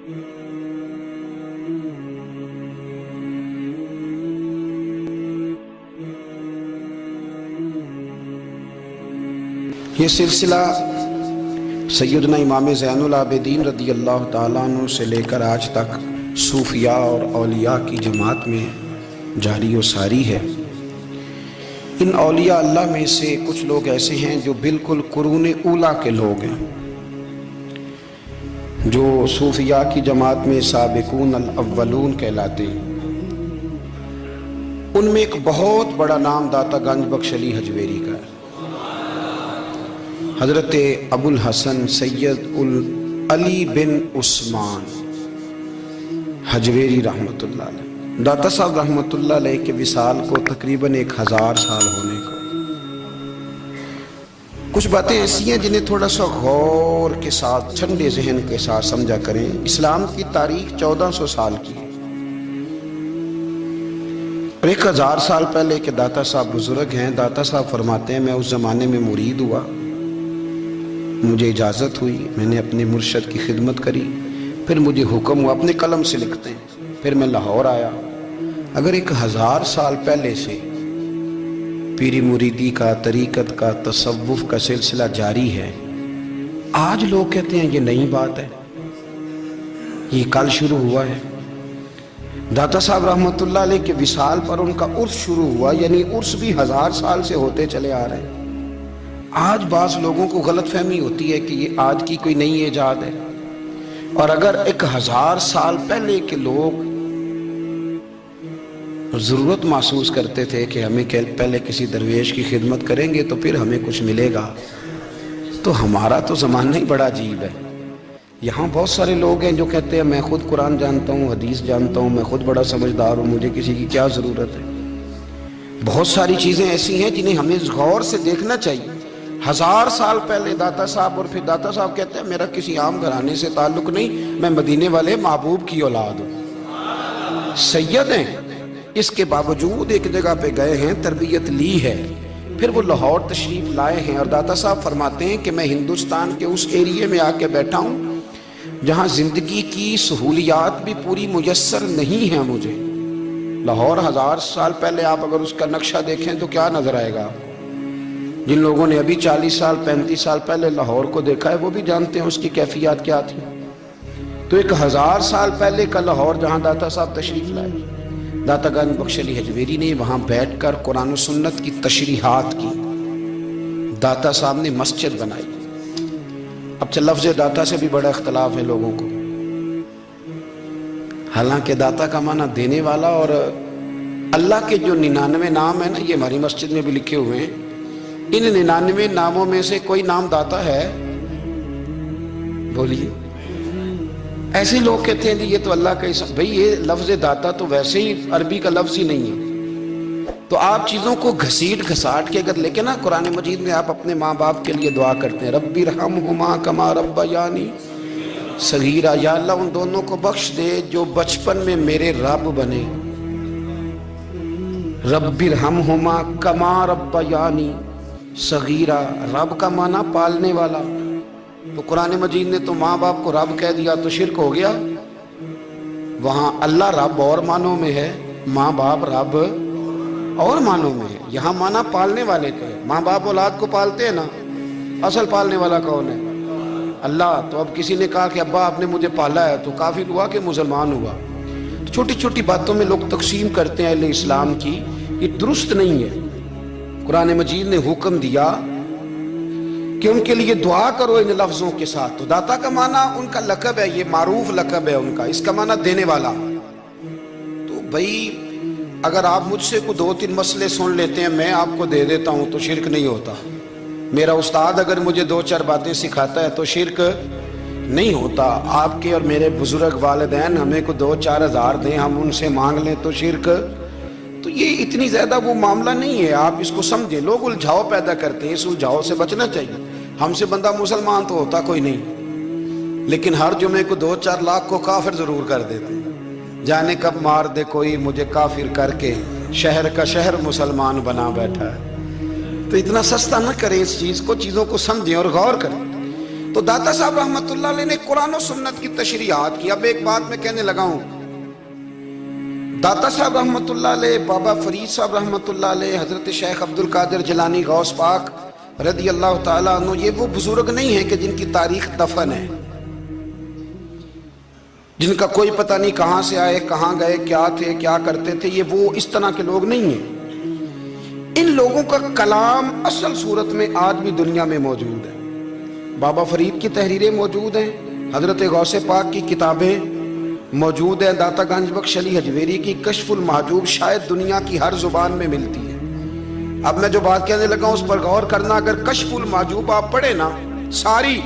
یہ سلسلہ سیدنا امام زین العابدین رضی اللہ تعالیٰ عنہ سے لے کر آج تک صوفیاء اور اولیاء کی جماعت میں جاری و ساری ہے۔ ان اولیاء اللہ میں سے کچھ لوگ ایسے ہیں جو بالکل قرون اولیٰ کے لوگ ہیں، جو صوفیاء کی جماعت میں سابقون الاولون کہلاتے ہیں۔ ان میں ایک بہت بڑا نام داتا گنج بخش علی حجویری کا ہے۔ حضرت ابو الحسن سید علی بن عثمان حجویری رحمۃ اللہ علیہ، داتا صاحب رحمۃ اللہ علیہ کے وصال کو تقریباً 1000 سال ہونے کو۔ کچھ باتیں ایسی ہیں جنہیں تھوڑا سا غور کے ساتھ، ٹھنڈے ذہن کے ساتھ سمجھا کریں۔ اسلام کی تاریخ 1400 سال کی ہے، اور 1000 سال پہلے کے داتا صاحب بزرگ ہیں۔ داتا صاحب فرماتے ہیں میں اس زمانے میں مرید ہوا، مجھے اجازت ہوئی، میں نے اپنے مرشد کی خدمت کری، پھر مجھے حکم ہوا، اپنے قلم سے لکھتے ہیں، پھر میں لاہور آیا۔ اگر 1000 سال پہلے سے پیری مریدی کا، طریقت کا، تصوف کا سلسلہ جاری ہے، آج لوگ کہتے ہیں یہ نئی بات ہے، یہ کل شروع ہوا ہے۔ داتا صاحب رحمۃ اللہ علیہ کے وصال پر ان کا عرس شروع ہوا، یعنی عرس بھی 1000 سال سے ہوتے چلے آ رہے ہیں۔ آج بعض لوگوں کو غلط فہمی ہوتی ہے کہ یہ آج کی کوئی نئی ایجاد ہے، اور اگر 1000 سال پہلے کے لوگ ضرورت محسوس کرتے تھے کہ ہمیں پہلے کسی درویش کی خدمت کریں گے تو پھر ہمیں کچھ ملے گا، تو ہمارا تو زمانہ ہی بڑا عجیب ہے۔ یہاں بہت سارے لوگ ہیں جو کہتے ہیں میں خود قرآن جانتا ہوں، حدیث جانتا ہوں، میں خود بڑا سمجھدار ہوں، مجھے کسی کی کیا ضرورت ہے۔ بہت ساری چیزیں ایسی ہیں جنہیں ہمیں غور سے دیکھنا چاہیے۔ 1000 سال پہلے داتا صاحب، اور پھر داتا صاحب کہتے ہیں میرا کسی عام گھرانے سے تعلق نہیں، میں مدینے والے محبوب کی اولاد ہوں، سید ہیں۔ اس کے باوجود ایک جگہ پہ گئے ہیں، تربیت لی ہے، پھر وہ لاہور تشریف لائے ہیں، اور داتا صاحب فرماتے ہیں کہ میں ہندوستان کے اس ایریے میں آ کے بیٹھا ہوں جہاں زندگی کی سہولیات بھی پوری میسر نہیں ہیں مجھے۔ لاہور 1000 سال پہلے آپ اگر اس کا نقشہ دیکھیں تو کیا نظر آئے گا؟ جن لوگوں نے ابھی 40 سال 35 سال پہلے لاہور کو دیکھا ہے وہ بھی جانتے ہیں اس کی کیفیات کیا تھی۔ تو 1000 سال پہلے کا لاہور جہاں داتا صاحب تشریف لائے، داتا گنج بخش علی حجویری نے وہاں بیٹھ کر قرآن و سنت کی تشریحات کی۔ داتا صاحب نے مسجد بنائی۔ اب لفظ داتا سے بھی بڑا اختلاف ہے لوگوں کو، حالانکہ داتا کا معنی دینے والا، اور اللہ کے جو 99 نام ہیں نا، یہ ہماری مسجد میں بھی لکھے ہوئے ہیں، ان 99 ناموں میں سے کوئی نام داتا ہے؟ بولیے۔ ایسے لوگ کہتے ہیں یہ تو اللہ کا اسم، بھئی یہ لفظ داتا تو ویسے ہی عربی کا لفظ ہی نہیں ہے۔ تو آپ چیزوں کو گھسیٹ گھساٹ کے اگر لے کے نا، قرآن مجید میں آپ اپنے ماں باپ کے لیے دعا کرتے ہیں، ربی ارحمہما کما ربیانی صغیرا، یا اللہ ان دونوں کو بخش دے جو بچپن میں میرے رب بنے۔ ربی ارحمہما کما ربیانی صغیرہ، رب کا معنی پالنے والا، تو قرآن مجید نے تو ماں باپ کو رب کہہ دیا تو شرک ہو گیا۔ وہاں اللہ رب اور معنوں میں ہے، ماں باپ رب اور معنوں میں ہے۔ یہاں معنی پالنے والے کا ہے، ماں باپ اولاد کو پالتے ہیں نا، اصل پالنے والا کون ہے؟ اللہ۔ تو اب کسی نے کہا کہ ابا آپ نے مجھے پالا ہے، تو کافر ہوا کہ مسلمان ہوا؟ تو چھوٹی چھوٹی باتوں میں لوگ تقسیم کرتے ہیں اہل اسلام کی، یہ درست نہیں ہے۔ قرآن مجید نے حکم دیا کہ ان کے لیے دعا کرو ان لفظوں کے ساتھ۔ تو داتا کا معنی ان کا لقب ہے، یہ معروف لقب ہے ان کا، اس کا معنی دینے والا۔ تو بھئی اگر آپ مجھ سے کوئی 2-3 مسئلے سن لیتے ہیں، میں آپ کو دے دیتا ہوں تو شرک نہیں ہوتا۔ میرا استاد اگر مجھے 2-4 باتیں سکھاتا ہے تو شرک نہیں ہوتا۔ آپ کے اور میرے بزرگ والدین ہمیں کو 2-4 ہزار دیں، ہم ان سے مانگ لیں تو شرک، تو یہ اتنی زیادہ وہ معاملہ نہیں ہے۔ آپ اس کو سمجھیں، لوگ الجھاؤ پیدا کرتے ہیں، اس الجھاؤ سے بچنا چاہیے۔ ہم سے بندہ مسلمان تو ہوتا کوئی نہیں، لیکن ہر جمعے کو 2-4 لاکھ کو کافر ضرور کر دیتے ہیں۔ جانے کب مار دے کوئی مجھے کافر کر کے، شہر کا شہر مسلمان بنا بیٹھا ہے۔ تو اتنا سستا نہ کریں اس چیز کو، چیزوں کو سمجھیں اور غور کریں۔ تو داتا صاحب رحمت اللہ علیہ نے قرآن و سنت کی تشریحات کی. اب ایک بات میں کہنے لگا ہوں, داتا صاحب رحمت اللہ علیہ, بابا فرید صاحب رحمت اللہ علیہ, حضرت شیخ عبد القادر جیلانی غوث پاک رضی اللہ تعالیٰ عنہ, یہ وہ بزرگ نہیں ہیں کہ جن کی تاریخ دفن ہے, جن کا کوئی پتہ نہیں کہاں سے آئے, کہاں گئے, کیا تھے, کیا کرتے تھے. یہ وہ اس طرح کے لوگ نہیں ہیں. ان لوگوں کا کلام اصل صورت میں آج بھی دنیا میں موجود ہے. بابا فرید کی تحریریں موجود ہیں, حضرت غوث پاک کی کتابیں موجود ہیں, داتا گنج بخش علی حجویری کی کشف المحجوب شاید دنیا کی ہر زبان میں ملتی ہے. اب میں جو بات کہنے لگا ہوں اس پر غور کرنا. اگر کشف المحجوب آپ پڑھیں نا ساری,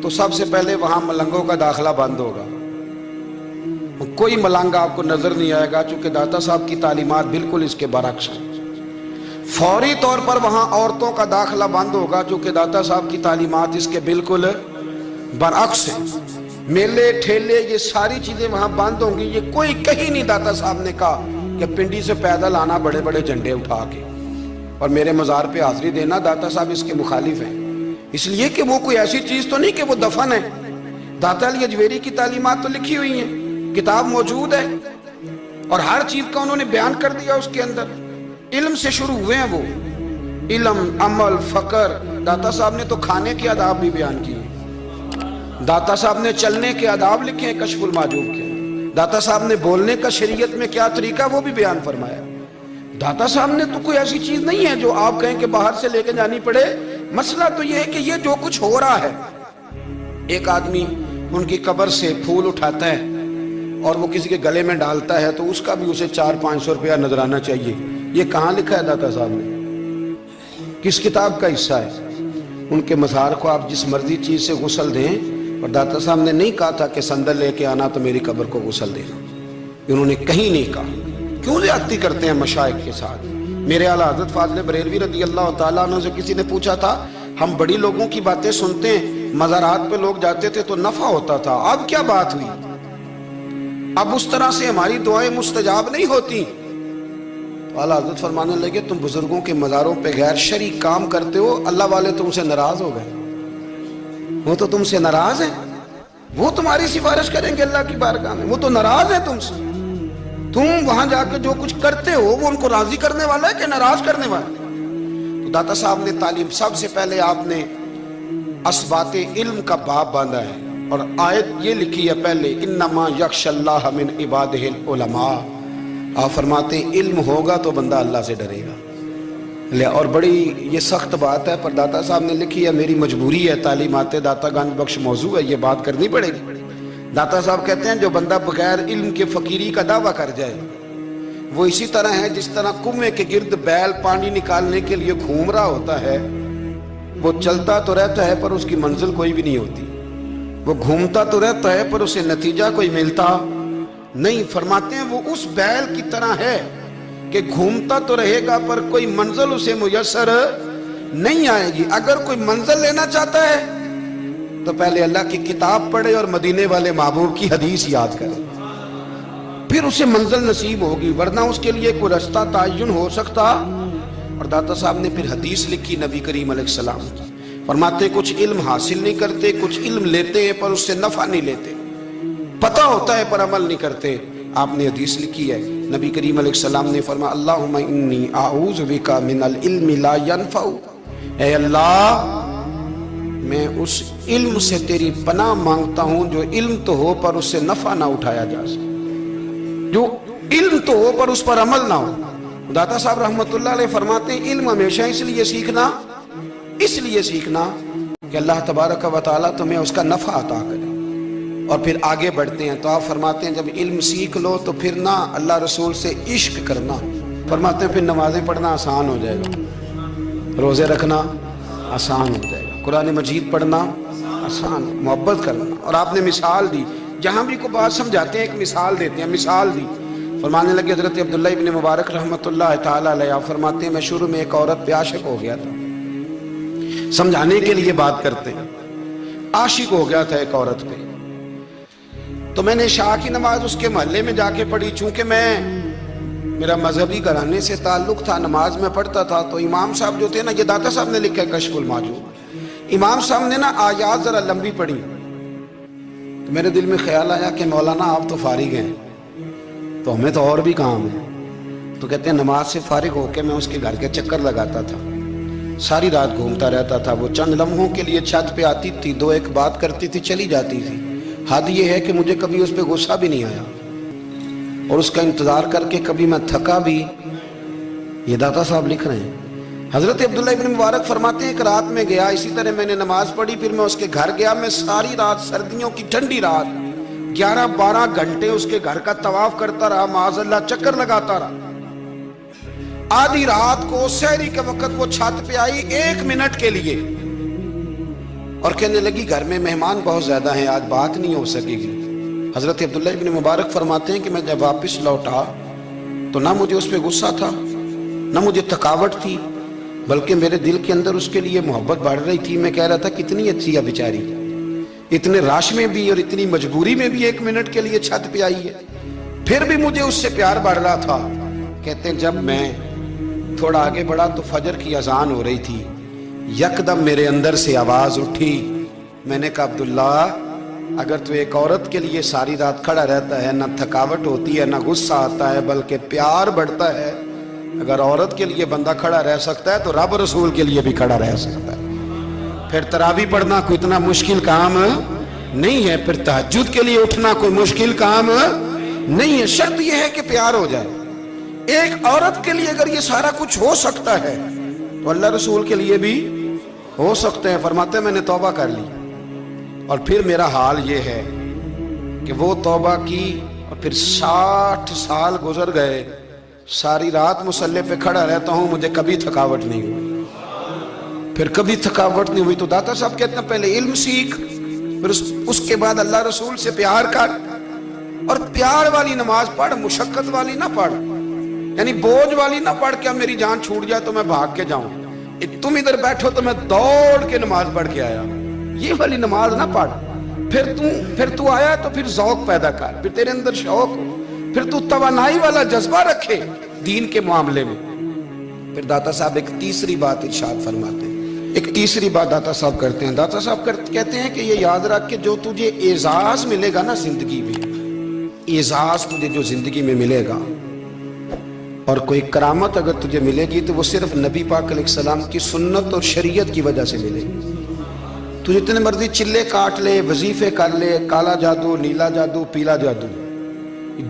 تو سب سے پہلے وہاں ملنگوں کا داخلہ بند ہوگا. کوئی ملنگ آپ کو نظر نہیں آئے گا, چونکہ داتا صاحب کی تعلیمات بالکل اس کے برعکس ہیں. فوری طور پر وہاں عورتوں کا داخلہ بند ہوگا, چونکہ داتا صاحب کی تعلیمات اس کے بالکل برعکس ہیں. میلے ٹھیلے یہ ساری چیزیں وہاں بند ہوں گی. یہ کوئی کہیں نہیں داتا صاحب نے کہا کہ پنڈی سے پیدل آنا بڑے بڑے جھنڈے اٹھا کے اور میرے مزار پہ حاضری دینا. داتا صاحب اس کے مخالف ہیں, اس لیے کہ وہ کوئی ایسی چیز تو نہیں کہ وہ دفن ہے. داتا علی حجویری کی تعلیمات تو لکھی ہوئی ہیں, کتاب موجود ہے, اور ہر چیز کا انہوں نے بیان کر دیا اس کے اندر. علم سے شروع ہوئے ہیں وہ, علم, عمل, فقر. داتا صاحب نے تو کھانے کے آداب بھی بیان کیے. داتا صاحب نے چلنے کے آداب لکھے ہیں کشف المحجوب کے. داتا صاحب نے بولنے کا شریعت میں کیا طریقہ وہ بھی بیان فرمایا. داتا صاحب نے تو کوئی ایسی چیز نہیں ہے جو آپ کہیں کہ باہر سے لے کے جانی پڑے. مسئلہ تو یہ ہے کہ یہ جو کچھ ہو رہا ہے, ایک آدمی ان کی قبر سے پھول اٹھاتا ہے اور وہ کسی کے گلے میں ڈالتا ہے تو اس کا بھی اسے 400-500 روپیہ نظرانہ چاہیے. یہ کہاں لکھا ہے داتا صاحب نے؟ کس کتاب کا حصہ ہے؟ ان کے مزار کو آپ جس مرضی چیز سے غسل دیں, اور داتا صاحب نے نہیں کہا تھا کہ سندل لے کے آنا تو میری قبر کو غسل دینا. انہوں نے کہیں نہیں کہا. کیوں زیادتی کرتے ہیں مشائخ کے ساتھ؟ میرے اعلیٰ حضرت فاضل بریلوی رضی اللہ تعالیٰ عنہ سے کسی نے پوچھا تھا, ہم بڑی لوگوں کی باتیں سنتے ہیں, مزارات پہ لوگ جاتے تھے تو نفع ہوتا تھا, اب کیا بات ہوئی؟ اب اس طرح سے ہماری دعائیں مستجاب نہیں ہوتی. تو اعلیٰ حضرت فرمانے لگے, تم بزرگوں کے مزاروں پہ غیر شرعی کام کرتے ہو, اللہ والے تم سے ناراض ہو گئے. وہ تو تم سے ناراض ہیں, وہ تمہاری سفارش کریں گے اللہ کی بارگاہ میں, وہ تو ناراض ہیں تم سے. تم وہاں جا کے جو کچھ کرتے ہو وہ ان کو راضی کرنے والا ہے کہ ناراض کرنے والا ہے؟ تو داتا صاحب نے تعلیم, سب سے پہلے آپ نے اسبات علم کا باب باندھا ہے, اور آیت یہ لکھی ہے پہلے, انما یخشی اللہ من عبادہ العلماء. آپ فرماتے ہیں علم ہوگا تو بندہ اللہ سے ڈرے گا. اور بڑی یہ سخت بات ہے, پر داتا صاحب نے لکھی ہے, میری مجبوری ہے, تعلیمات داتا گنج بخش موضوع ہے, یہ بات کرنی پڑے گی. داتا صاحب کہتے ہیں جو بندہ بغیر علم کے فقیری کا دعویٰ کر جائے وہ اسی طرح ہے جس طرح کنویں کے گرد بیل پانی نکالنے کے لیے گھوم رہا ہوتا ہے. وہ چلتا تو رہتا ہے پر اس کی منزل کوئی بھی نہیں ہوتی, وہ گھومتا تو رہتا ہے پر اسے نتیجہ کوئی ملتا نہیں. فرماتے ہیں وہ اس بیل کی طرح ہے کہ گھومتا تو رہے گا پر کوئی منزل اسے میسر نہیں آئے گی. اگر کوئی منزل لینا چاہتا ہے تو پہلے اللہ کی کتاب پڑھے اور مدینے والے محبوب کی حدیث یاد کرے, پھر اسے منزل نصیب ہوگی, ورنہ اس کے لیے کوئی رستہ تعین ہو سکتا. اور داتا صاحب نے پھر حدیث لکھی نبی کریم علیہ السلام کی. فرماتے کچھ علم حاصل نہیں کرتے, کچھ علم لیتے ہیں پر اس سے نفع نہیں لیتے, پتہ ہوتا ہے پر عمل نہیں کرتے. آپ نے حدیث لکھی ہے, نبی کریم علیہ السلام نے فرمایا, اللہم انی اعوذ بک من العلم لا ینفع. اے اللہ میں اس علم سے تیری پناہ مانگتا ہوں جو علم تو ہو پر اس سے نفع نہ اٹھایا جا سکے, جو علم تو ہو پر اس پر عمل نہ ہو. داتا صاحب رحمت اللہ علیہ فرماتے ہیں علم ہمیشہ اس لیے سیکھنا کہ اللہ تبارک و تعالیٰ تمہیں اس کا نفع عطا کرے. اور پھر آگے بڑھتے ہیں تو آپ فرماتے ہیں جب علم سیکھ لو تو پھر نہ اللہ رسول سے عشق کرنا. فرماتے ہیں پھر نمازیں پڑھنا آسان ہو جائے گا, روزے رکھنا آسان ہو جائے گا, قرآن مجید پڑھنا آسان, محبت کرنا. اور آپ نے مثال دی, جہاں بھی کو بات سمجھاتے ہیں ایک مثال دیتے ہیں, مثال دی. فرمانے لگے حضرت عبداللہ ابن مبارک رحمت اللہ تعالیٰ علیہ, آپ فرماتے ہیں میں شروع میں ایک عورت پہ عاشق ہو گیا تھا. سمجھانے کے لیے بات کرتے ہیں, عاشق ہو گیا تھا ایک عورت پہ. تو میں نے عشاء کی نماز اس کے محلے میں جا کے پڑھی. چونکہ میرا مذہبی گھرانے سے تعلق تھا, نماز میں پڑھتا تھا, تو امام صاحب جو تھے نا, یہ داتا صاحب نے لکھا ہے کشف المحجوب, امام صاحب نے نا آیات ذرا لمبی پڑھی تو میرے دل میں خیال آیا کہ مولانا آپ تو فارغ ہیں تو ہمیں تو اور بھی کام ہے. تو کہتے ہیں نماز سے فارغ ہو کے میں اس کے گھر کے چکر لگاتا تھا, ساری رات گھومتا رہتا تھا. وہ چند لمحوں کے لیے چھت پہ آتی تھی, دو ایک بات کرتی تھی, چلی جاتی تھی. حد یہ ہے کہ مجھے کبھی اس پہ غصہ بھی نہیں آیا اور اس کا انتظار کر کے کبھی میں تھکا بھی. یہ داتا صاحب لکھ رہے ہیں. حضرت عبداللہ ابن مبارک فرماتے ہیں ایک رات میں گیا, اسی طرح میں نے نماز پڑھی, پھر میں اس کے گھر گیا. میں ساری رات, سردیوں کی ٹھنڈی رات, 11-12 گھنٹے اس کے گھر کا طواف کرتا رہا, معاذ اللہ چکر لگاتا رہا. آدھی رات کو سحری کے وقت وہ چھت پہ آئی 1 منٹ کے لیے اور کہنے لگی گھر میں مہمان بہت زیادہ ہیں, آج بات نہیں ہو سکے گی. حضرت عبداللہ ابن مبارک فرماتے ہیں کہ میں جب واپس لوٹا تو نہ مجھے اس پہ غصہ تھا, نہ مجھے تھکاوٹ تھی, بلکہ میرے دل کے اندر اس کے لیے محبت بڑھ رہی تھی. میں کہہ رہا تھا کتنی اچھی ہے بیچاری, اتنے راش میں بھی اور اتنی مجبوری میں بھی 1 منٹ کے لیے چھت پہ آئی ہے, پھر بھی مجھے اس سے پیار بڑھ رہا تھا. کہتے ہیں جب میں تھوڑا آگے بڑھا تو فجر کی اذان ہو رہی تھی, یکدم میرے اندر سے آواز اٹھی. میں نے کہا عبداللہ اگر تو ایک عورت کے لیے ساری رات کھڑا رہتا ہے, نہ تھکاوٹ ہوتی ہے, نہ غصہ آتا ہے, بلکہ پیار بڑھتا ہے, اگر عورت کے لیے بندہ کھڑا رہ سکتا ہے تو رب رسول کے لیے بھی کھڑا رہ سکتا ہے. پھر تراویح پڑھنا کوئی اتنا مشکل کام نہیں ہے, پھر تہجد کے لیے اٹھنا کوئی مشکل کام نہیں ہے. شرط یہ ہے کہ پیار ہو جائے. ایک عورت کے لیے اگر یہ سارا کچھ ہو سکتا ہے تو اللہ رسول کے لیے بھی ہو سکتے ہیں. فرماتے ہیں میں نے توبہ کر لی اور پھر میرا حال یہ ہے کہ وہ توبہ کی اور پھر 60 سال گزر گئے, ساری رات مصلی پہ کھڑا رہتا ہوں, مجھے کبھی تھکاوٹ نہیں ہوئی, پھر کبھی تھکاوٹ نہیں ہوئی. تو داتا صاحب کہتے ہیں پہلے علم سیکھ, پھر اس کے بعد اللہ رسول سے پیار کر, اور پیار والی نماز پڑھ, مشقت والی نہ پڑھ, یعنی بوجھ والی نہ پڑھ کہ اب میری جان چھوٹ جائے تو میں بھاگ کے جاؤں, تم ادھر بیٹھو تو میں دوڑ کے نماز پڑھ کے آیا, یہ والی نماز نہ پڑھ. پھر تو آیا تو پھر ذوق پیدا کر, پھر تیرے اندر شوق ہو, پھر تو توانائی والا جذبہ رکھے دین کے معاملے میں. پھر داتا صاحب ایک تیسری بات ارشاد فرماتے ہیں, ایک تیسری بات داتا صاحب کرتے ہیں. داتا صاحب کہتے ہیں کہ یہ یاد رکھ کہ جو تجھے اعزاز ملے گا نا زندگی میں, اعزاز تجھے جو زندگی میں ملے گا اور کوئی کرامت اگر تجھے ملے گی تو وہ صرف نبی پاک علیہ السلام کی سنت اور شریعت کی وجہ سے ملے گی. تو جتنے مرضی چلے کاٹ لے, وظیفے کر لے, کالا جادو, نیلا جادو, پیلا جادو,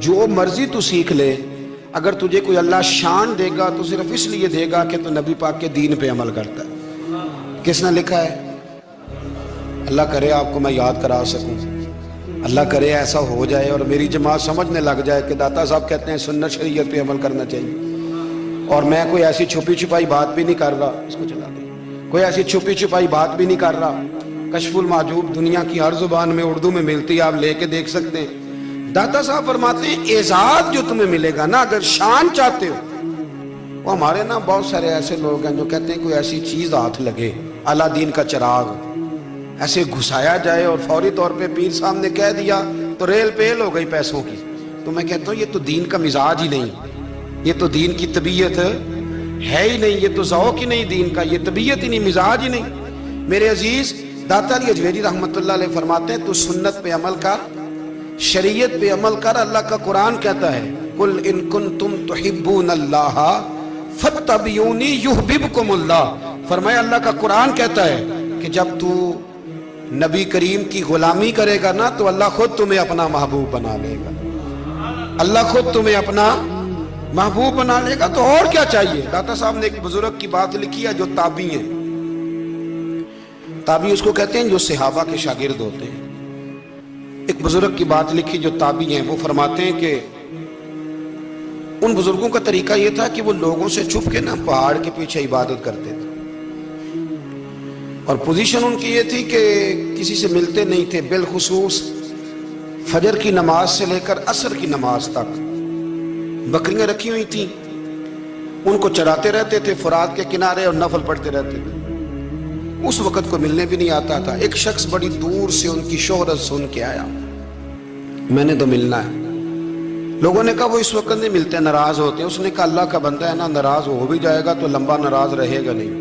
جو مرضی تو سیکھ لے, اگر تجھے کوئی اللہ شان دے گا تو صرف اس لیے دے گا کہ تو نبی پاک کے دین پہ عمل کرتا ہے. کس نے لکھا ہے؟ اللہ کرے آپ کو میں یاد کرا سکوں, اللہ کرے ایسا ہو جائے اور میری جماعت سمجھنے لگ جائے کہ داتا صاحب کہتے ہیں سنت شریعت پہ عمل کرنا چاہیے. اور میں کوئی ایسی چھپی چھپائی بات بھی نہیں کر رہا, اس کو چلا دیں, کوئی ایسی چھپی چھپائی بات بھی نہیں کر رہا. کشف المحجوب دنیا کی ہر زبان میں اردو میں ملتی ہے, آپ لے کے دیکھ سکتے ہیں. داتا صاحب فرماتے ہیں اعزاز جو تمہیں ملے گا نا, اگر شان چاہتے ہو, وہ ہمارے نا بہت سارے ایسے لوگ ہیں جو کہتے ہیں کوئی ایسی چیز ہاتھ لگے, اعلیٰ دین کا چراغ ایسے گھسایا جائے اور فوری طور پہ پیر صاحب نے کہہ دیا تو ریل پیل ہو گئی پیسوں کی. تو میں کہتا ہوں یہ تو دین کا مزاج ہی نہیں, یہ تو دین کی طبیعت ہے ہی نہیں, یہ تو ذوق ہی نہیں دین کا, یہ طبیعت ہی نہیں, مزاج ہی نہیں. میرے عزیز داتا علی اجویری رحمۃ اللہ علیہ فرماتے ہیں تو سنت پہ عمل کر, شریعت پہ عمل کر. اللہ کا قرآن کہتا ہے قل ان کنتم تحبون اللہ فاتبعونی یحببکم اللہ. فرمایا اللہ کا قرآن کہتا ہے کہ جب تو نبی کریم کی غلامی کرے گا نا تو اللہ خود تمہیں اپنا محبوب بنا لے گا, اللہ خود تمہیں اپنا محبوب بنا لے گا. تو اور کیا چاہیے؟ داتا صاحب نے ایک بزرگ کی بات لکھی ہے جو تابعی ہیں, تابعی اس کو کہتے ہیں جو صحابہ کے شاگرد ہوتے ہیں. ایک بزرگ کی بات لکھی جو تابعی ہیں, وہ فرماتے ہیں کہ ان بزرگوں کا طریقہ یہ تھا کہ وہ لوگوں سے چھپ کے نا پہاڑ کے پیچھے عبادت کرتے تھے, اور پوزیشن ان کی یہ تھی کہ کسی سے ملتے نہیں تھے, بالخصوص فجر کی نماز سے لے کر عصر کی نماز تک بکریاں رکھی ہوئی تھیں, ان کو چراتے رہتے تھے فرات کے کنارے اور نفل پڑھتے رہتے تھے. اس وقت کو ملنے بھی نہیں آتا تھا. ایک شخص بڑی دور سے ان کی شہرت سن کے آیا, میں نے تو ملنا ہے. لوگوں نے کہا وہ اس وقت نہیں ملتے, ناراض ہوتے ہیں. اس نے کہا اللہ کا بندہ ہے نا, ناراض ہو بھی جائے گا تو لمبا ناراض رہے گا نہیں.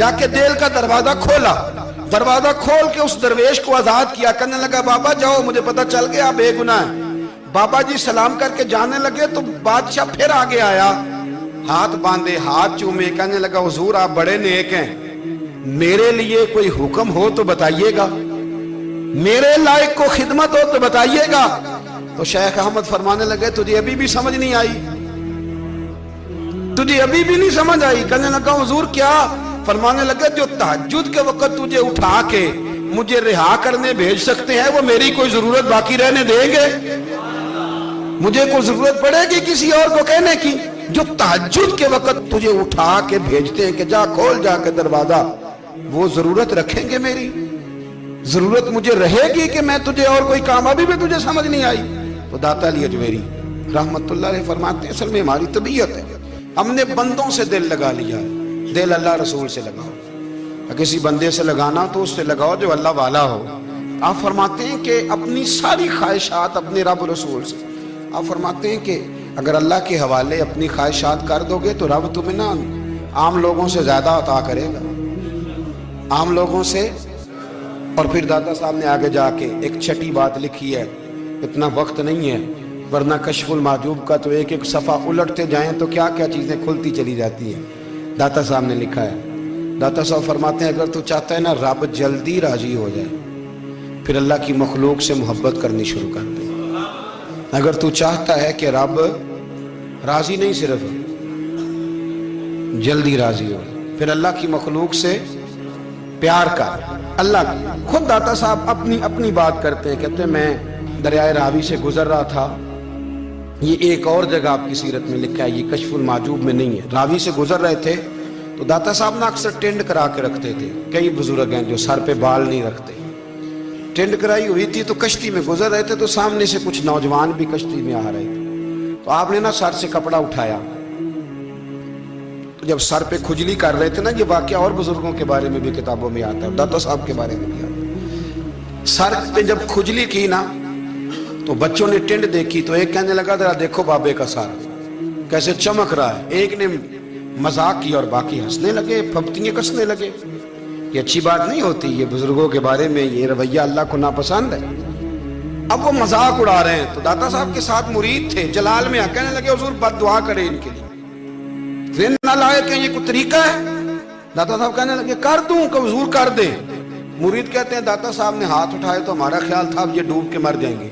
جا کے دیل کا دروازہ کھولا، دروازہ کھول کے اس درویش کو آزاد کیا، کہنے لگا بابا جاؤ، مجھے پتہ چل گیا بے گناہ ہے۔ بابا جی سلام کر کے جانے لگے تو بادشاہ پھر آگے آیا، ہاتھ باندھے، ہاتھ چومے، کہنے لگا حضور آپ بڑے نیک ہیں، میرے لیے کوئی حکم ہو تو بتائیے گا، میرے لائق کو خدمت ہو تو بتائیے گا۔ تو شیخ احمد فرمانے لگے تجھے ابھی بھی سمجھ نہیں آئی، تجھے ابھی بھی نہیں سمجھ آئی؟ کہنے لگا حضور کیا؟ فرمانے لگے جو تہجد کے وقت تجھے اٹھا کے مجھے رہا کرنے بھیج سکتے ہیں، وہ میری کوئی ضرورت باقی رہنے دیں گے؟ مجھے کوئی ضرورت پڑے گی کسی اور کو کہنے کی؟ جو تہجد کے وقت تجھے اٹھا کے بھیجتے ہیں کہ جا کھول جا کے دروازہ، وہ ضرورت رکھیں گے میری؟ ضرورت مجھے رہے گی کہ میں تجھے اور کوئی کام؟ ابھی بھی تجھے سمجھ نہیں آئی؟ تو داتا علی اجمیری رحمت اللہ علیہ فرماتے ہیں اصل میں ہماری طبیعت ہے، ہم نے بندوں سے دل لگا لیا ہے، دل اللہ رسول سے لگاؤ، کسی بندے سے لگانا تو اس سے لگاؤ جو اللہ والا ہو۔ آپ فرماتے ہیں کہ اپنی ساری خواہشات اپنے رب رسول سے، آپ فرماتے ہیں کہ اگر اللہ کے حوالے اپنی خواہشات کر دو گے تو رب تمہیں نہ عام لوگوں سے زیادہ عطا کرے گا، عام لوگوں سے۔ اور پھر داتا صاحب نے آگے جا کے ایک چھٹی بات لکھی ہے، اتنا وقت نہیں ہے ورنہ کشف المحجوب کا تو ایک ایک صفحہ الٹتے جائیں تو کیا کیا چیزیں کھلتی چلی جاتی ہیں۔ داتا صاحب نے لکھا ہے، داتا صاحب فرماتے ہیں اگر تو چاہتا ہے نا رب جلدی راضی ہو جائے، پھر اللہ کی مخلوق سے محبت کرنی شروع کر دے۔ اگر تو چاہتا ہے کہ رب راضی نہیں صرف جلدی راضی ہو، پھر اللہ کی مخلوق سے پیار کر۔ اللہ خود داتا صاحب اپنی بات کرتے ہیں، کہتے ہیں میں دریائے راوی سے گزر رہا تھا، یہ ایک اور جگہ آپ کی سیرت میں لکھا ہے، یہ کشف المحجوب میں نہیں ہے، راوی سے گزر رہے تھے تو داتا صاحب نے اکثر ٹینڈ کرا کے رکھتے تھے، کئی بزرگ ہیں جو سر پہ بال نہیں رکھتے، ٹینڈ کرائی ہوئی تھی تو کشتی میں گزر رہے تھے تو سامنے سے کچھ نوجوان بھی کشتی میں آ رہے تھے، تو آپ نے نا سر سے کپڑا اٹھایا، تو جب سر پہ کھجلی کر رہے تھے نا، یہ واقعہ اور بزرگوں کے بارے میں بھی کتابوں میں آتا ہے، داتا صاحب کے بارے میں بھی آتا ہے، سر پہ جب کھجلی کی نا تو بچوں نے ٹینڈ دیکھی تو ایک کہنے لگا ذرا دیکھو بابے کا سر کیسے چمک رہا ہے، ایک نے مذاق کی اور باقی ہنسنے لگے، پھپتیاں کسنے لگے۔ یہ اچھی بات نہیں ہوتی، یہ بزرگوں کے بارے میں یہ رویہ اللہ کو ناپسند ہے۔ اب وہ مذاق اڑا رہے ہیں تو داتا صاحب کے ساتھ مرید تھے، جلال میں کہنے لگے حضور بد دعا کرے ان کے لیے، ذہن نہ لائے کہ یہ کوئی طریقہ ہے؟ داتا صاحب کہنے لگے کر دوں کہ حضور کر دیں۔ مرید کہتے ہیں داتا صاحب نے ہاتھ اٹھائے تو ہمارا خیال تھا اب یہ ڈوب کے مر جائیں گے،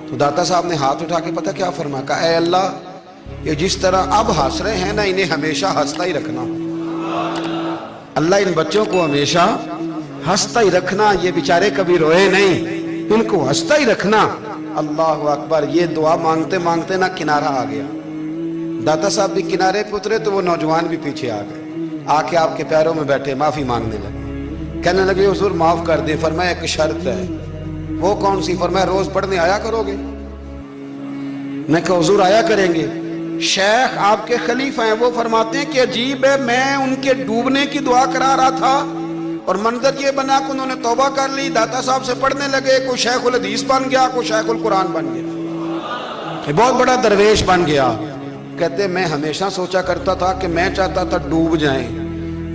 تو داتا صاحب نے ہاتھ اٹھا کے پتہ کیا فرمایا، کہا اے اللہ یہ جس طرح اب ہنس رہے ہیں نا انہیں ہمیشہ ہنستا ہی رکھنا، اللہ ان بچوں کو ہمیشہ ہنستا ہی رکھنا، یہ بیچارے کبھی روئے نہیں، ان کو ہنستا ہی رکھنا۔ اللہ اکبر، یہ دعا مانگتے مانگتے نا کنارہ آ گیا، داتا صاحب بھی کنارے پہ اترے تو وہ نوجوان بھی پیچھے آ گئے، آ کے آپ کے پیروں میں بیٹھے معافی مانگنے لگے، کہنے لگے حضور معاف کر دیں۔ فرمایا ایک شرط ہے، وہ کون سی؟ فرمایا روز پڑھنے آیا کرو گے؟ میں کہا حضور آیا کریں گے۔ شیخ آپ کے خلیفہ ہیں، وہ فرماتے ہیں کہ عجیب ہے، میں ان کے ڈوبنے کی دعا کرا رہا تھا اور منظر یہ بنا کہ انہوں نے توبہ کر لی، داتا صاحب سے پڑھنے لگے، کوئی شیخ الحدیث بن گیا، کوئی شیخ القرآن بن گیا، بہت بڑا درویش بن گیا۔ کہتے میں ہمیشہ سوچا کرتا تھا کہ میں چاہتا تھا ڈوب جائیں،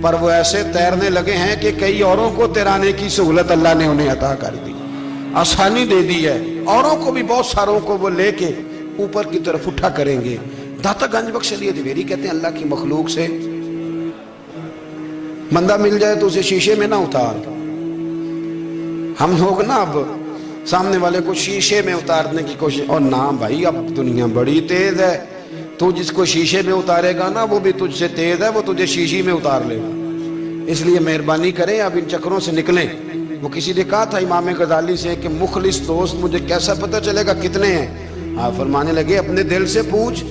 پر وہ ایسے تیرنے لگے ہیں کہ کئی اوروں کو تیرانے کی سہولت اللہ نے انہیں عطا کر دی، آسانی دے دی ہے، اوروں کو بھی بہت ساروں کو وہ لے کے اوپر کی طرف اٹھا کریں گے۔ داتا گنج بخش علی اجمیری کہتے ہیں اللہ کی مخلوق سے بندہ مل جائے تو اسے شیشے میں نہ اتار۔ ہم لوگ نا اب سامنے والے کو شیشے میں اتارنے کی کوشش، اور نہ بھائی اب دنیا بڑی تیز ہے، تو جس کو شیشے میں اتارے گا نا وہ بھی تجھ سے تیز ہے، وہ تجھے شیشی میں اتار لے گا۔ اس لیے مہربانی کریں اب ان چکروں سے نکلیں۔ وہ کسی نے کہا تھا امام غزالی سے کہ مخلص دوست مجھے کیسا پتہ چلے گا کتنے ہیں؟ آپ فرمانے لگے اپنے دل سے پوچھ،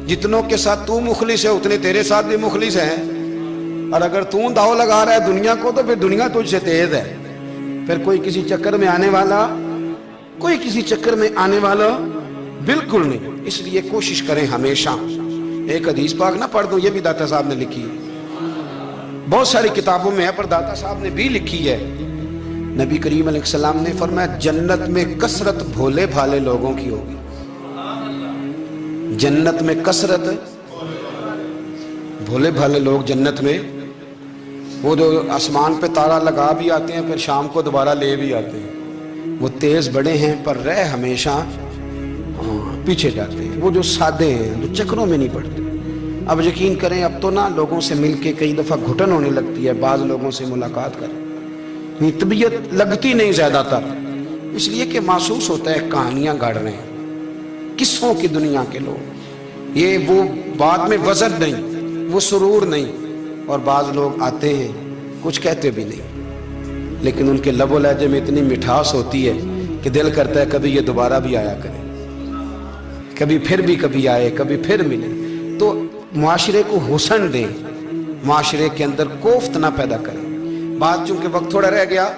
جتنوں کے ساتھ تو مخلص ہے اتنے تیرے ساتھ بھی مخلص ہیں، اور اگر تو داؤ لگا رہا ہے دنیا کو تو پھر دنیا تجھ سے تیز ہے۔ پھر کوئی کسی چکر میں آنے والا بالکل نہیں۔ اس لیے کوشش کریں ہمیشہ، ایک حدیث پاک نہ پڑھ دوں، یہ بھی داتا صاحب نے لکھی ہے، بہت ساری کتابوں میں ہے پر داتا صاحب نے بھی لکھی ہے۔ نبی کریم علیہ السلام نے فرمایا جنت میں کثرت بھولے بھالے لوگوں کی ہوگی، جنت میں کثرت بھولے بھالے لوگ جنت میں وہ جو آسمان پہ تارا لگا بھی آتے ہیں پھر شام کو دوبارہ لے بھی آتے ہیں، وہ تیز بڑے ہیں پر رہ ہمیشہ پیچھے جاتے ہیں، وہ جو سادے ہیں جو چکروں میں نہیں پڑتے۔ اب یقین کریں اب تو نا لوگوں سے مل کے کئی دفعہ گھٹن ہونے لگتی ہے، بعض لوگوں سے ملاقات کر طبیعت لگتی نہیں زیادہ تر، اس لیے کہ محسوس ہوتا ہے کہانیاں گاڑ رہے ہیں، قصوں کی دنیا کے لوگ، یہ وہ بعد میں وزن نہیں، وہ سرور نہیں، اور بعض لوگ آتے ہیں کچھ کہتے بھی نہیں، لیکن ان کے لب و لہجے میں اتنی مٹھاس ہوتی ہے کہ دل کرتا ہے کبھی یہ دوبارہ بھی آیا کرے، کبھی پھر بھی کبھی آئے، کبھی پھر ملے۔ تو معاشرے کو حسن دیں، معاشرے کے اندر کوفت نہ پیدا کریں۔ بات چونکہ وقت تھوڑا رہ گیا،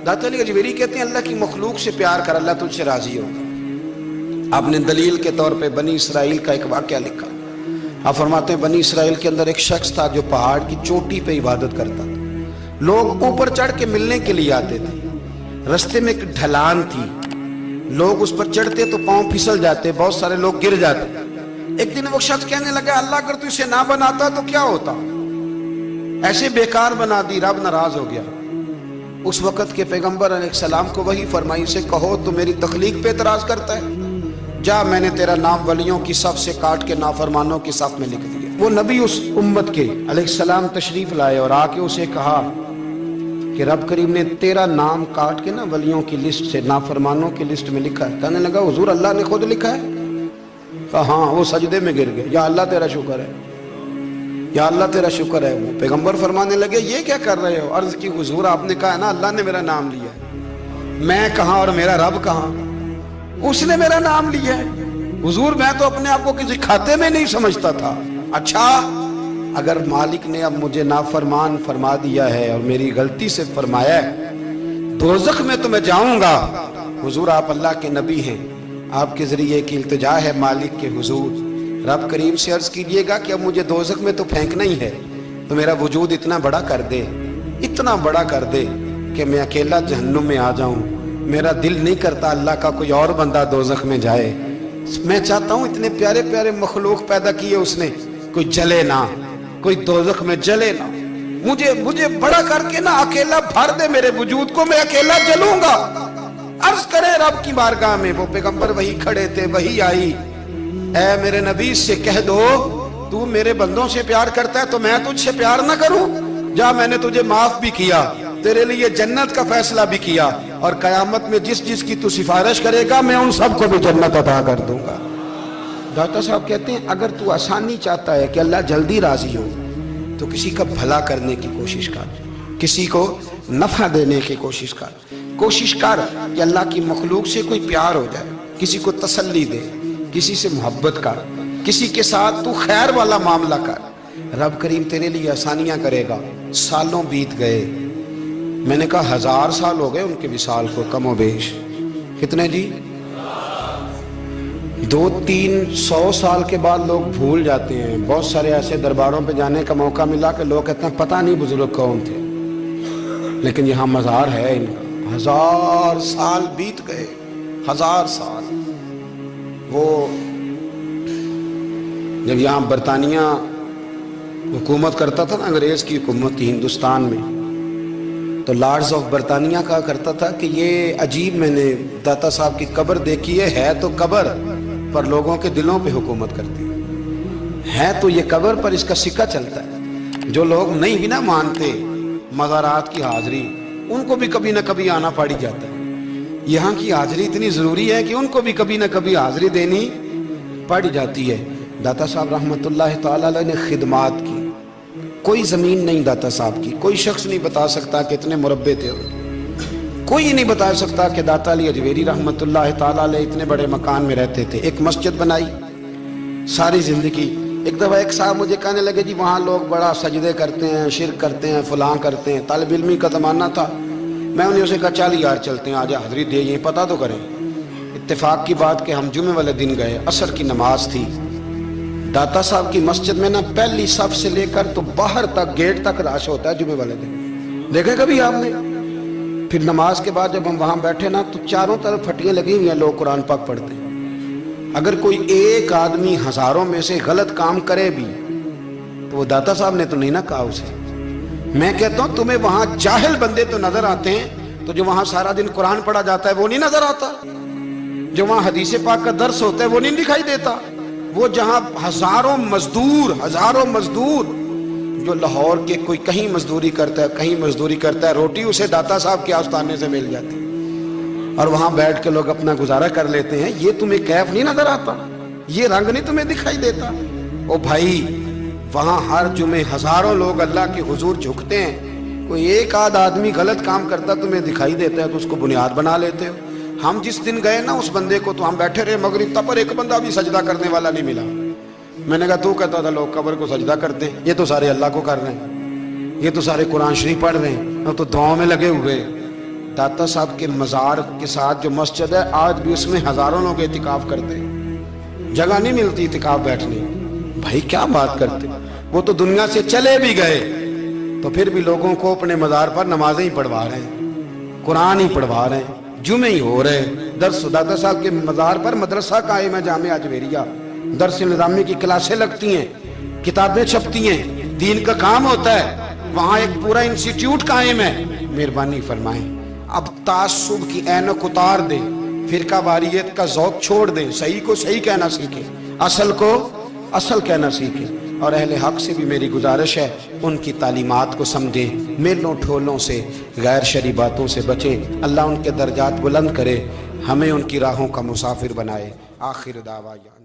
داتا علی اجویری کہتے ہیں اللہ کی مخلوق سے پیار کر، اللہ تجھ سے راضی ہوگا۔ آپ نے دلیل کے طور پہ بنی اسرائیل کا ایک واقعہ لکھا۔ آپ فرماتے ہیں بنی اسرائیل کے اندر ایک شخص تھا جو پہاڑ کی چوٹی پہ عبادت کرتا تھا، لوگ اوپر چڑھ کے ملنے کے لیے آتے تھے، رستے میں ایک ڈھلان تھی، لوگ اس پر چڑھتے تو پاؤں پھسل جاتے، بہت سارے لوگ گر جاتے۔ ایک دن وہ شخص کہنے لگا اللہ اگر تو اسے نہ بناتا تو کیا ہوتا، ایسے بیکار بنا دی، رب ناراض ہو گیا۔ اس وقت کے پیغمبر علیہ السلام کو وحی فرمائی سے کہو تو میری تخلیق پہ اعتراض کرتا ہے، جا میں نے تیرا نام ولیوں کی صف سے کاٹ کے نافرمانوں کی صف میں لکھ دیا۔ وہ نبی اس امت کے علیہ السلام تشریف لائے اور آ کے اسے کہا کہ رب کریم نے تیرا نام کاٹ کے نا ولیوں کی لسٹ سے نافرمانوں کی لسٹ میں لکھا ہے۔ کہنے لگا حضور اللہ نے خود لکھا ہے؟ کہا ہاں۔ وہ سجدے میں گر گئے، یا اللہ تیرا شکر ہے، یا اللہ تیرا شکر ہے۔ وہ پیغمبر فرمانے لگے یہ کیا کر رہے ہو؟ عرض کی حضور آپ نے کہا ہے نا اللہ نے میرا نام لیا ہے، میں کہاں اور میرا رب کہاں؟ اس نے میرا نام لیا ہے حضور، میں تو اپنے آپ کو کسی کھاتے میں نہیں سمجھتا تھا۔ اچھا اگر مالک نے اب مجھے نافرمان فرما دیا ہے اور میری غلطی سے فرمایا ہے دوزخ میں تو میں جاؤں گا۔ حضور آپ اللہ کے نبی ہیں، آپ کے ذریعے کی التجا ہے مالک کے حضور، رب کریم سے عرض کیجئے گا کہ اب مجھے دوزخ میں تو پھینکنا ہی ہے، تو میرا وجود اتنا بڑا کر دے، اتنا بڑا کر دے کہ میں اکیلا جہنم میں آ جاؤں۔ میرا دل نہیں کرتا اللہ کا کوئی اور بندہ دوزخ میں جائے، میں چاہتا ہوں اتنے پیارے پیارے مخلوق پیدا کیے اس نے، کوئی جلے نہ، کوئی دوزخ میں جلے نہ، مجھے بڑا کر کے نا اکیلا بھر دے میرے وجود کو، میں اکیلا جلوں گا۔ عرض کرے رب کی بارگاہ میں، وہ پیغمبر وہی کھڑے تھے، وہی آئی، اے میرے نبی سے کہہ دو تو میرے بندوں سے پیار کرتا ہے تو میں تجھ سے پیار نہ کروں؟ جا میں نے تجھے معاف بھی کیا، تیرے لیے جنت کا فیصلہ بھی کیا، اور قیامت میں جس کی تو سفارش کرے گا میں ان سب کو بھی جنت عطا کر دوں گا۔ ڈاکٹر صاحب کہتے ہیں اگر تو آسانی چاہتا ہے کہ اللہ جلدی راضی ہو تو کسی کا بھلا کرنے کی کوشش کر، کسی کو نفع دینے کی کوشش کر کہ اللہ کی مخلوق سے کوئی پیار ہو جائے، کسی کو تسلی دے، کسی سے محبت کر، کسی کے ساتھ تو خیر والا معاملہ کر، رب کریم تیرے لیے آسانیاں کرے گا۔ سالوں بیت گئے، میں نے کہا 1000 سال ہو گئے ان کے وصال کو کم و بیش، کتنے جی؟ 200-300 سال کے بعد لوگ بھول جاتے ہیں۔ بہت سارے ایسے درباروں پہ جانے کا موقع ملا کہ لوگ کہتے ہیں پتہ نہیں بزرگ کون تھے، لیکن یہاں مزار ہے ان کا۔ 1000 سال بیت گئے، 1000 سال۔ وہ جب یہاں برطانیہ حکومت کرتا تھا نا، انگریز کی حکومت تھی ہندوستان میں، تو لارڈز آف برطانیہ کہا کرتا تھا کہ یہ عجیب، میں نے داتا صاحب کی قبر دیکھی ہے تو قبر پر لوگوں کے دلوں پہ حکومت کرتی ہے تو یہ قبر پر اس کا سکہ چلتا ہے۔ جو لوگ نہیں بھی نہ مانتے مزارات کی حاضری، ان کو بھی کبھی نہ کبھی آنا پڑ جاتا ہے۔ یہاں کی حاضری اتنی ضروری ہے کہ ان کو بھی کبھی نہ کبھی حاضری دینی پڑ جاتی ہے۔ داتا صاحب رحمۃ اللہ تعالی علیہ نے خدمات کی، کوئی زمین نہیں داتا صاحب کی، کوئی شخص نہیں بتا سکتا کہ اتنے مربع تھے، کوئی نہیں بتا سکتا کہ داتا علی اجویری رحمۃ اللہ تعالی علیہ اتنے بڑے مکان میں رہتے تھے۔ ایک مسجد بنائی ساری زندگی۔ ایک دفعہ ایک صاحب مجھے کہنے لگے جی وہاں لوگ بڑا سجدے کرتے ہیں، شرک کرتے ہیں، فلاں کرتے ہیں، طالب علمی کا زمانہ تھا۔ میں انہیں اسے کہا چل یار چلتے ہیں، آجا حاضری دے، یہ پتہ تو کریں۔ اتفاق کی بات کہ ہم جمعے والے دن گئے، عصر کی نماز تھی، داتا صاحب کی مسجد میں نا پہلی صف سے لے کر تو باہر تک گیٹ تک رش ہوتا ہے جمعے والے دن، دیکھیں کبھی آپ نے؟ پھر نماز کے بعد جب ہم وہاں بیٹھے نا تو چاروں طرف پھٹیاں لگی ہوئی ہیں، لوگ قرآن پاک پڑھتے ہیں۔ اگر کوئی ایک آدمی ہزاروں میں سے غلط کام کرے بھی تو وہ داتا صاحب نے تو نہیں نہ کہا اسے، میں کہتا ہوں تمہیں وہاں جاہل بندے تو نظر آتے ہیں، تو جو وہاں سارا دن قرآن پڑھا جاتا ہے وہ نہیں نظر آتا؟ جو وہاں حدیث پاک کا درس ہوتا ہے وہ نہیں دکھائی دیتا؟ وہ جہاں ہزاروں مزدور جو لاہور کے کوئی کہیں مزدوری کرتا ہے، کہیں مزدوری کرتا ہے، روٹی اسے داتا صاحب کے آستانے سے مل جاتی اور وہاں بیٹھ کے لوگ اپنا گزارا کر لیتے ہیں، یہ تمہیں کیف نہیں نظر آتا؟ یہ رنگ نہیں تمہیں دکھائی دیتا؟ او بھائی، وہاں ہر جمعے ہزاروں لوگ اللہ کے حضور جھکتے ہیں، کوئی ایک آدھ آدمی غلط کام کرتا تمہیں دکھائی دیتا ہے تو اس کو بنیاد بنا لیتے ہو۔ ہم جس دن گئے نا اس بندے کو، تو ہم بیٹھے رہے مغرب تک، پر ایک بندہ بھی سجدہ کرنے والا نہیں ملا۔ میں نے کہا تو کہتا تھا لوگ قبر کو سجدہ کرتے ہیں، یہ تو سارے اللہ کو کر رہے ہیں، یہ تو سارے قرآن شریف پڑھ رہے ہیں، اور تو دعاؤں میں لگے ہوئے۔ داتا صاحب کے مزار کے ساتھ جو مسجد ہے آج بھی اس میں ہزاروں لوگ اعتکاف کرتے ہیں، جگہ نہیں ملتی اعتکاف بیٹھنے۔ بھائی کیا بات کرتے، وہ تو دنیا سے چلے بھی گئے تو پھر بھی لوگوں کو اپنے مزار پر نمازیں ہی پڑھوا رہے ہیں، قرآن ہی پڑھوا رہے ہیں، جمعے ہی ہو رہے ہیں۔ درس داتا صاحب کے مزار پر مدرسہ قائم ہے، جامعہ اجمیریہ، درس نظامی کی کلاسیں لگتی ہیں، کتابیں چھپتی ہیں، دین کا کام ہوتا ہے، وہاں ایک پورا انسٹیٹیوٹ قائم ہے۔ مہربانی فرمائیں اب تعصب کی اینک اتار دیں، فرقہ واریت کا ذوق چھوڑ دیں، صحیح کو صحیح کہنا سیکھیں، اصل کو اصل کہنا سیکھیں، اور اہل حق سے بھی میری گزارش ہے ان کی تعلیمات کو سمجھیں، میلوں ٹھولوں سے، غیر شرعی باتوں سے بچیں، اللہ ان کے درجات بلند کرے، ہمیں ان کی راہوں کا مسافر بنائے۔ آخر دعوانا